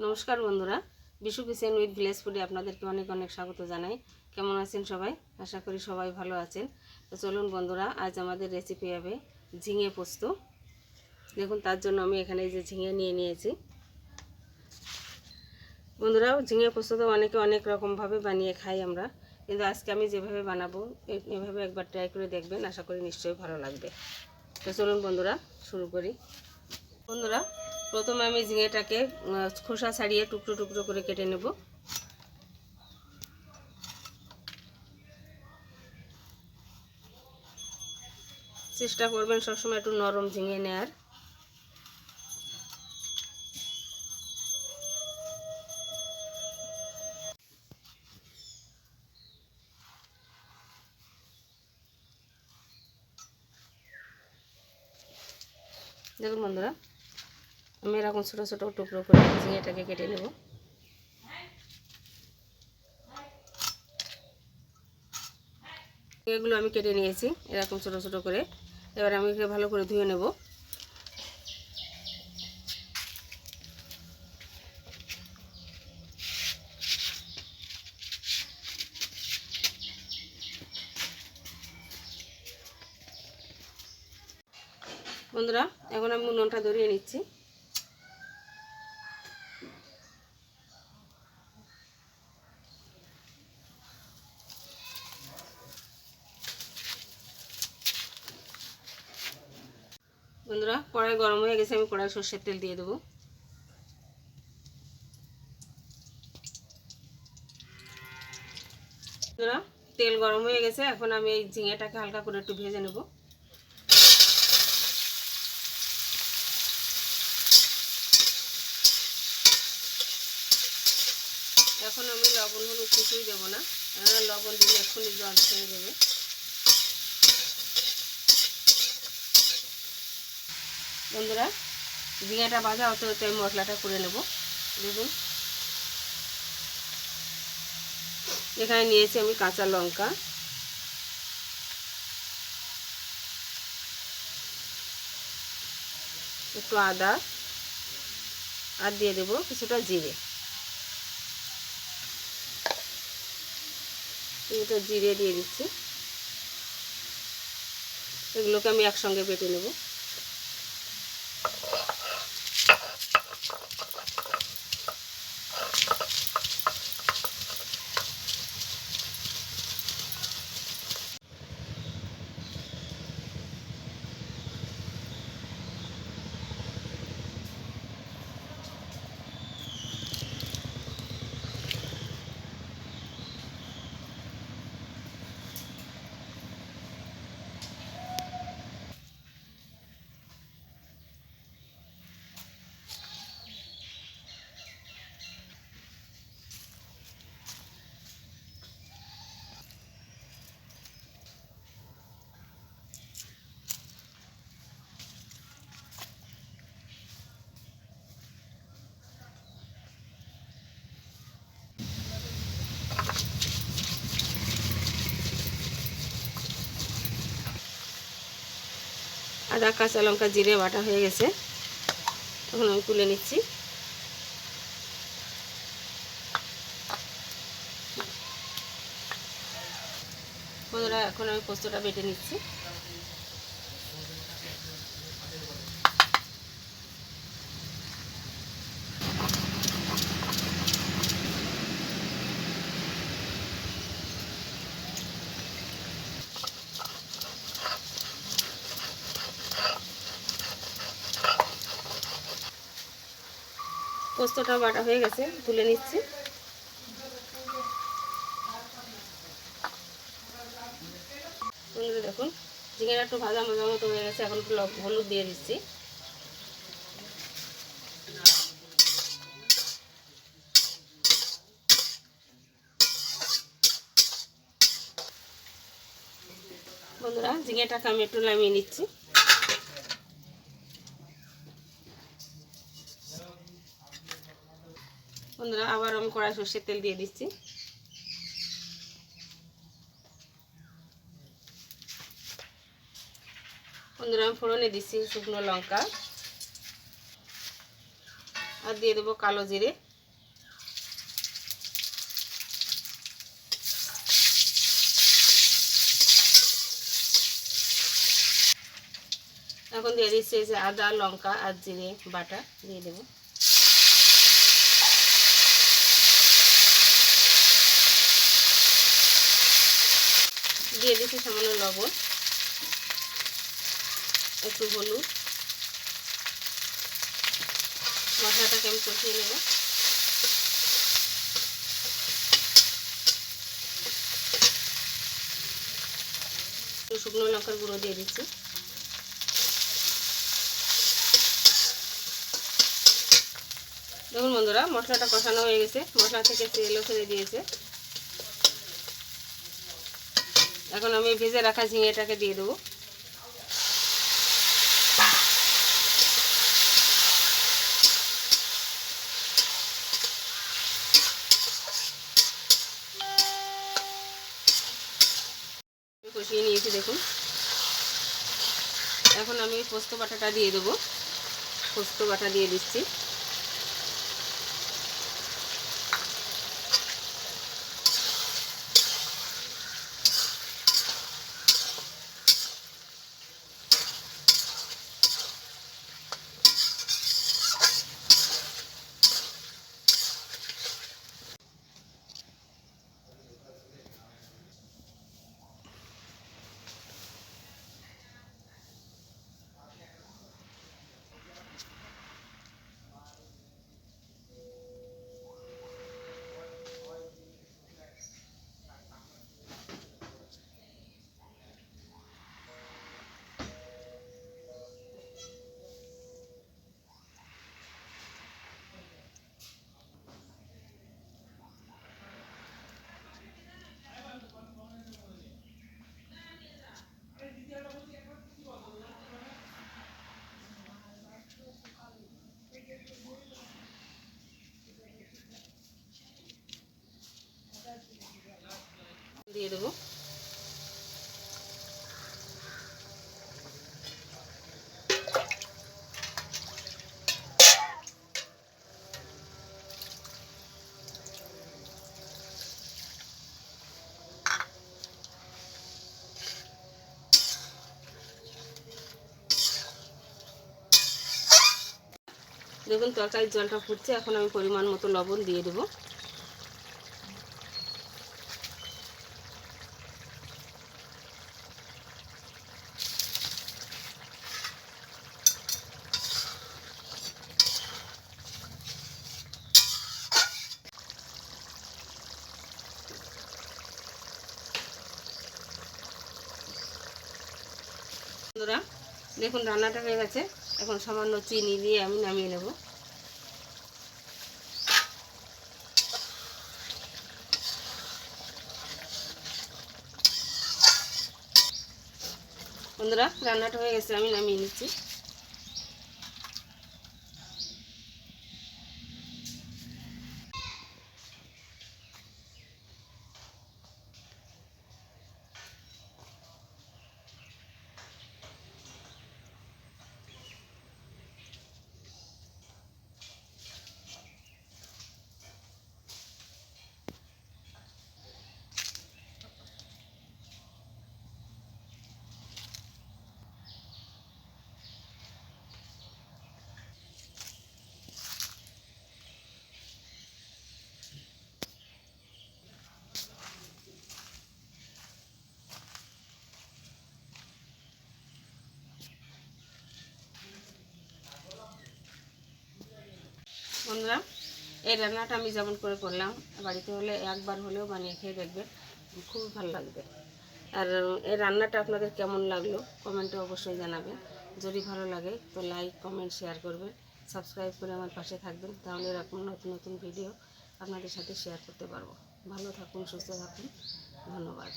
নমস্কার বন্ধুরা, Bishu kitchen with village ফুডে আপনাদেরকে অনেক অনেক স্বাগত জানাই। কেমন আছেন সবাই? আশা করি সবাই ভালো আছেন। তো চলুন বন্ধুরা, আজ আমাদের রেসিপি হবে ঝিঙে পোস্ত। দেখুন, তার জন্য আমি এখানে যে ঝিঙে নিয়ে নিয়েছি। বন্ধুরা, ঝিঙে পোস্ত তো অনেকে অনেক রকমভাবে বানিয়ে খাই আমরা, কিন্তু আজকে আমি যেভাবে বানাবো এভাবে একবার ট্রাই করে দেখবেন, আশা করি নিশ্চয়ই ভালো লাগবে। তো চলুন বন্ধুরা, শুরু করি। বন্ধুরা, প্রথমে আমি ঝিঙেটাকে খোসা ছাড়িয়ে টুকরো টুকরো করে কেটে নেব। চেষ্টা করবেন সবসময় একটু নরম ঝিঙে নেয়ার। দেখুন বন্ধুরা, আমি এরকম ছোটো ছোটো টুকরো করে ঝিঙেটাকে কেটে নেব। এগুলো আমি কেটে নিয়েছি এরকম ছোটো ছোটো করে। এবার আমি একে ভালো করে ধুয়ে নেব। বন্ধুরা, এখন আমি উনুনটা ধরিয়ে নিচ্ছি। বন্ধুরা, কড়াই গরম হয়ে গেছে, আমি কড়াই সর্ষের তেল দিয়ে দেবো। বন্ধুরা, তেল গরম হয়ে গেছে, এখন আমি এই ঝিঙেটাকে হালকা করে একটু ভেজে নেব। এখন আমি লবণ হলুদ কিছুই দেবো না, লবণ দিলে এক্ষুনি জল ছেড়ে দেবে। বন্ধুরা, ঝিঙেটা ভাজা হতে হতে আমি মশলাটা করে নেব। দেখুন, এখানে নিয়েছি আমি কাঁচা লঙ্কা, একটু আদা, আর দিয়ে দেব কিছুটা জিরে। কিছুটা জিরে দিয়ে দিচ্ছি। এগুলোকে আমি একসঙ্গে বেটে নেব। আদা, কাঁচা লঙ্কা, জিরে বাটা হয়ে গেছে, এখন আমি তুলে নিচ্ছি। বন্ধুরা, এখন আমি পোস্তটা বেটে নিচ্ছি। পোস্তটা বাটা হয়ে গেছে, তুলে নিচ্ছি। বন্ধুরা দেখুন, ঝিঙেটা একটু ভাজা ভাজা মতো হয়ে গেছে, এখন একটু হলুদ দিয়ে দিচ্ছি। বন্ধুরা, ঝিঙেটাকে আমি একটু নামিয়ে নিচ্ছি। বন্ধুরা, আবার আমি কড়াই সর্ষের তেল দিয়ে দিচ্ছি। বন্ধুরা, আমি ফোড়নে দিচ্ছি শুকনো লঙ্কা, আর দিয়ে দেবো কালো জিরে। এখন দিয়ে দিচ্ছি এই যে আদা, লঙ্কা আর জিরে বাটা দিয়ে দেবো। দিয়ে দিচ্ছি সামান্য লবণ, একটু হলুদ। মশলাটাকে আমি কষিয়ে নেব। একটু শুকনো লঙ্কার গুঁড়ো দিয়ে দিচ্ছি। দেখুন বন্ধুরা, মশলাটা কষানো হয়ে গেছে, মশলা থেকে তেলও ছেড়ে দিয়েছে। এখন আমি ভেজে রাখা ঝিঙেটাকে দিয়ে দেবো। কষিয়ে নিয়েছি দেখুন। এখন আমি পোস্ত বাটাটা দিয়ে দেবো। পোস্ত বাটা দিয়ে দিচ্ছি। দিয়ে দেবো। দেখুন তরকারির জলটা ফুটছে, এখন আমি পরিমাণ মতো লবণ দিয়ে দেবো। বন্ধুরা দেখুন রান্নাটা হয়ে গেছে। এখন সামান্য চিনি দিয়ে আমি নামিয়ে নেব। বন্ধুরা রান্নাটা হয়ে গেছে, আমি নামিয়ে নিচ্ছি। বন্ধুরা এই রান্নাটা আমি যেমন করে করলাম, বাড়িতে হলে একবার হলেও বানিয়ে খেয়ে দেখবেন, খুব ভালো লাগবে। আর এই রান্নাটা আপনাদের কেমন লাগলো কমেন্টে অবশ্যই জানাবেন। যদি ভালো লাগে তো লাইক, কমেন্ট, শেয়ার করবেন। সাবস্ক্রাইব করে আমার পাশে থাকবেন, তাহলে এরকম নতুন নতুন ভিডিও আপনাদের সাথে শেয়ার করতে পারবো। ভালো থাকুন, সুস্থ থাকুন, ধন্যবাদ।